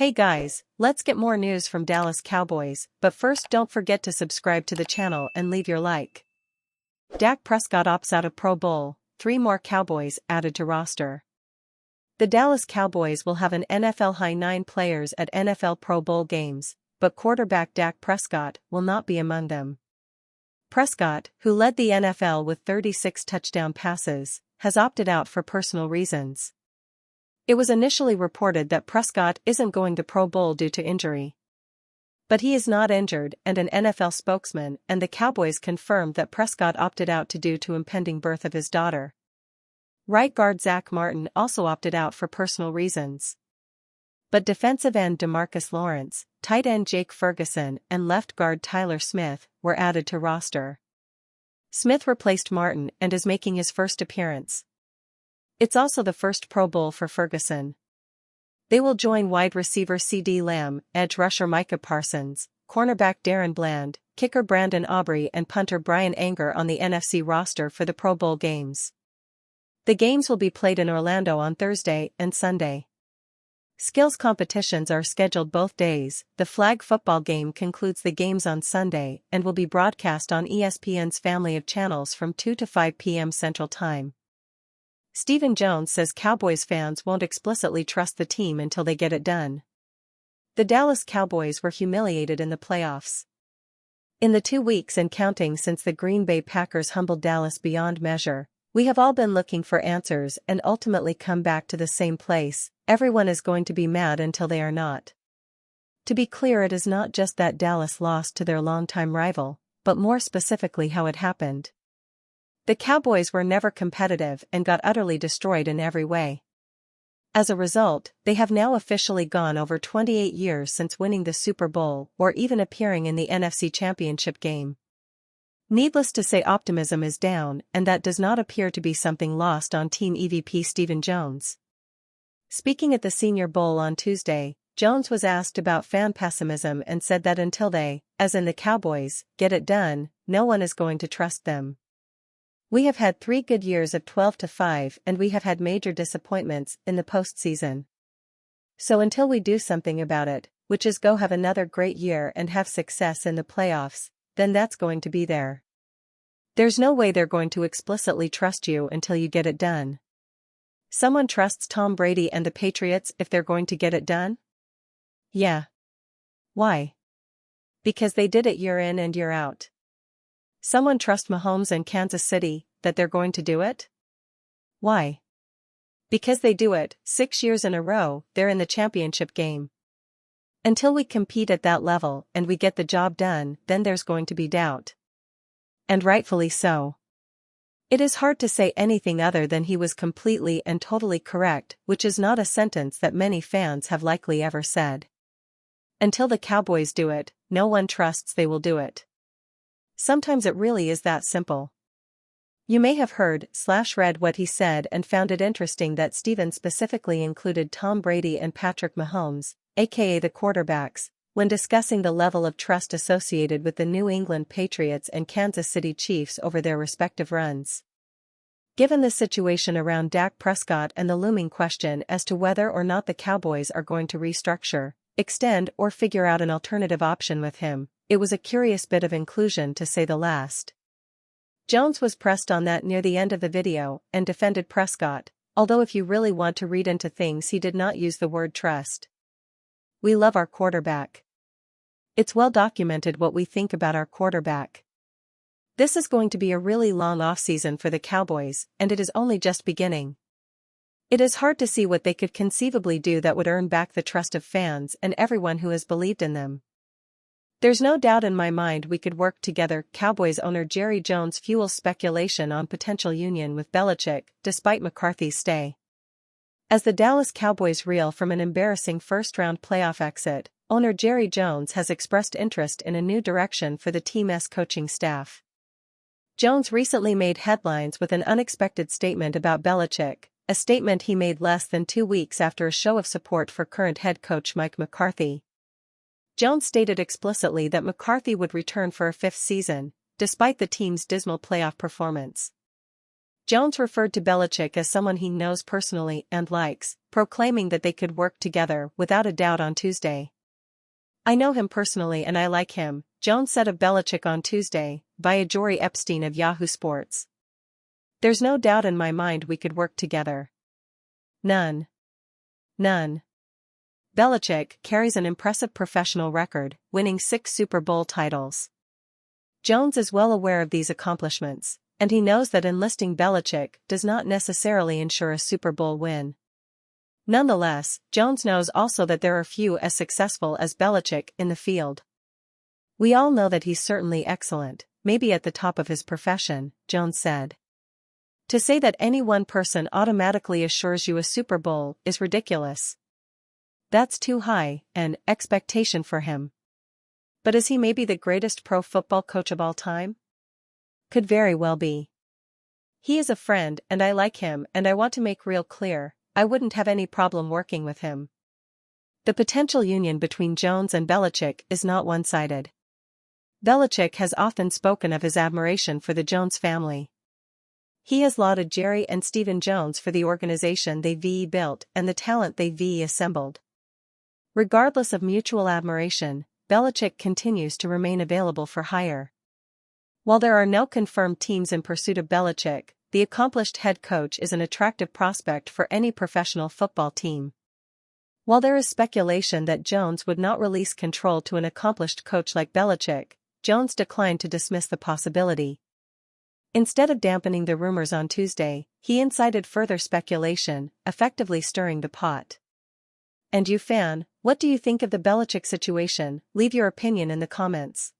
Hey guys, let's get more news from Dallas Cowboys, but first don't forget to subscribe to the channel and leave your like. Dak Prescott opts out of Pro Bowl, 3 more Cowboys added to roster. The Dallas Cowboys will have an NFL-high 9 players at NFL Pro Bowl games, but quarterback Dak Prescott will not be among them. Prescott, who led the NFL with 36 touchdown passes, has opted out for personal reasons. It was initially reported that Prescott isn't going to Pro Bowl due to injury. But he is not injured, and an NFL spokesman and the Cowboys confirmed that Prescott opted out due to impending birth of his daughter. Right guard Zach Martin also opted out for personal reasons. But defensive end DeMarcus Lawrence, tight end Jake Ferguson and left guard Tyler Smith were added to roster. Smith replaced Martin and is making his first appearance. It's also the first Pro Bowl for Ferguson. They will join wide receiver CeeDee Lamb, edge rusher Micah Parsons, cornerback Darren Bland, kicker Brandon Aubrey and punter Brian Anger on the NFC roster for the Pro Bowl games. The games will be played in Orlando on Thursday and Sunday. Skills competitions are scheduled both days. The flag football game concludes the games on Sunday and will be broadcast on ESPN's family of channels from 2 to 5 p.m. Central Time. Stephen Jones says Cowboys fans won't explicitly trust the team until they get it done. The Dallas Cowboys were humiliated in the playoffs. In the 2 weeks and counting since the Green Bay Packers humbled Dallas beyond measure, we have all been looking for answers and ultimately come back to the same place. Everyone is going to be mad until they are not. To be clear, it is not just that Dallas lost to their longtime rival, but more specifically how it happened. The Cowboys were never competitive and got utterly destroyed in every way. As a result, they have now officially gone over 28 years since winning the Super Bowl or even appearing in the NFC Championship game. Needless to say, optimism is down, and that does not appear to be something lost on Team EVP Stephen Jones. Speaking at the Senior Bowl on Tuesday, Jones was asked about fan pessimism and said that until they, as in the Cowboys, get it done, no one is going to trust them. We have had 3 good years of 12-5 and we have had major disappointments in the postseason. So until we do something about it, which is go have another great year and have success in the playoffs, then that's going to be there. There's no way they're going to explicitly trust you until you get it done. Someone trusts Tom Brady and the Patriots if they're going to get it done? Yeah. Why? Because they did it year in and year out. Someone trust Mahomes and Kansas City that they're going to do it? Why? Because they do it 6 years in a row. They're in the championship game. Until we compete at that level and we get the job done, then there's going to be doubt. And rightfully so. It is hard to say anything other than he was completely and totally correct, which is not a sentence that many fans have likely ever said. Until the Cowboys do it, no one trusts they will do it. Sometimes it really is that simple. You may have heard/read what he said and found it interesting that Stephen specifically included Tom Brady and Patrick Mahomes, aka the quarterbacks, when discussing the level of trust associated with the New England Patriots and Kansas City Chiefs over their respective runs. Given the situation around Dak Prescott and the looming question as to whether or not the Cowboys are going to restructure, extend or figure out an alternative option with him, it was a curious bit of inclusion to say the last. Jones was pressed on that near the end of the video and defended Prescott, although if you really want to read into things, he did not use the word trust. We love our quarterback. It's well documented what we think about our quarterback. This is going to be a really long offseason for the Cowboys, and it is only just beginning. It is hard to see what they could conceivably do that would earn back the trust of fans and everyone who has believed in them. There's no doubt in my mind we could work together. Cowboys owner Jerry Jones fuels speculation on potential union with Belichick, despite McCarthy's stay. As the Dallas Cowboys reel from an embarrassing first-round playoff exit, owner Jerry Jones has expressed interest in a new direction for the team's coaching staff. Jones recently made headlines with an unexpected statement about Belichick, a statement he made less than 2 weeks after a show of support for current head coach Mike McCarthy. Jones stated explicitly that McCarthy would return for a 5th season, despite the team's dismal playoff performance. Jones referred to Belichick as someone he knows personally and likes, proclaiming that they could work together without a doubt on Tuesday. "I know him personally and I like him," Jones said of Belichick on Tuesday, via Jory Epstein of Yahoo Sports. "There's no doubt in my mind we could work together. None. None." Belichick carries an impressive professional record, winning 6 Super Bowl titles. Jones is well aware of these accomplishments, and he knows that enlisting Belichick does not necessarily ensure a Super Bowl win. Nonetheless, Jones knows also that there are few as successful as Belichick in the field. "We all know that he's certainly excellent, maybe at the top of his profession," Jones said. "To say that any one person automatically assures you a Super Bowl is ridiculous. That's too high an expectation for him. But is he maybe the greatest pro football coach of all time? Could very well be. He is a friend and I like him, and I want to make real clear, I wouldn't have any problem working with him." The potential union between Jones and Belichick is not one-sided. Belichick has often spoken of his admiration for the Jones family. He has lauded Jerry and Stephen Jones for the organization they've built and the talent they've assembled. Regardless of mutual admiration, Belichick continues to remain available for hire. While there are no confirmed teams in pursuit of Belichick, the accomplished head coach is an attractive prospect for any professional football team. While there is speculation that Jones would not release control to an accomplished coach like Belichick, Jones declined to dismiss the possibility. Instead of dampening the rumors on Tuesday, he incited further speculation, effectively stirring the pot. And you fan, what do you think of the Belichick situation? Leave your opinion in the comments.